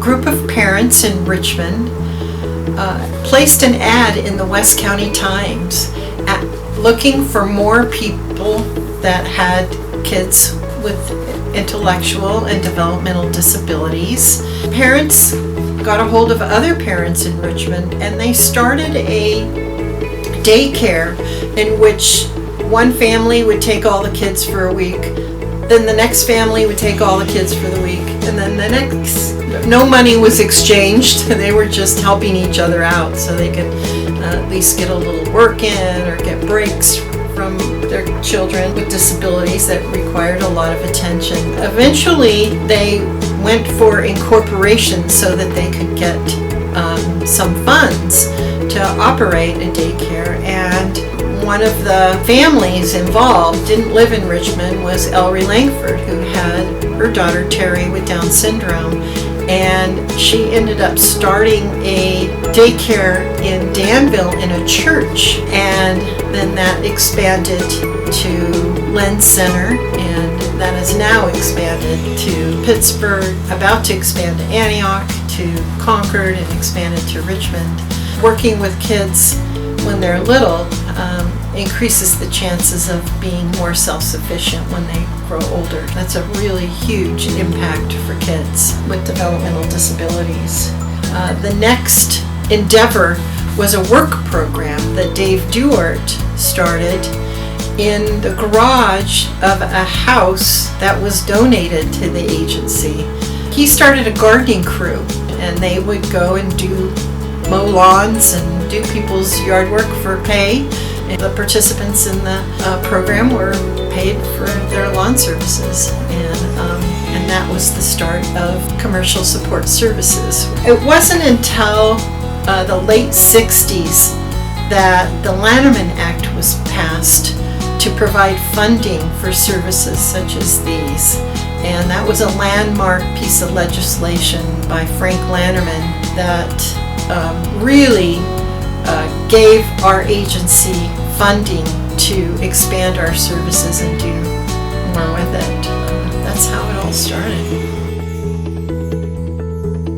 group of parents in Richmond placed an ad in the West County Times looking for more people that had kids with intellectual and developmental disabilities. Parents got a hold of other parents in Richmond, and they started a daycare in which one family would take all the kids for a week, then the next family would take all the kids for the week, and then the next. No money was exchanged. They were just helping each other out so they could at least get a little work in or get breaks from their children with disabilities that required a lot of attention. Eventually, they went for incorporation so that they could get some funds to operate a daycare, and one of the families involved didn't live in Richmond, was Ellery Langford, who had her daughter Terry with Down syndrome, and she ended up starting a daycare in Danville in a church, and then that expanded to Lens Center, and that has now expanded to Pittsburgh, about to expand to Antioch, to Concord, and expanded to Richmond. Working with kids when they're little increases the chances of being more self-sufficient when they grow older. That's a really huge impact for kids with developmental disabilities. The next endeavor was a work program that Dave Duart started in the garage of a house that was donated to the agency. He started a gardening crew, and they would go and mow lawns and do people's yard work for pay. And the participants in the program were paid for their lawn services, and that was the start of commercial support services. It wasn't until the late 60s that the Lanterman Act was passed to provide funding for services such as these. And that was a landmark piece of legislation by Frank Lanterman that really gave our agency funding to expand our services and do more with it. That's how it all started.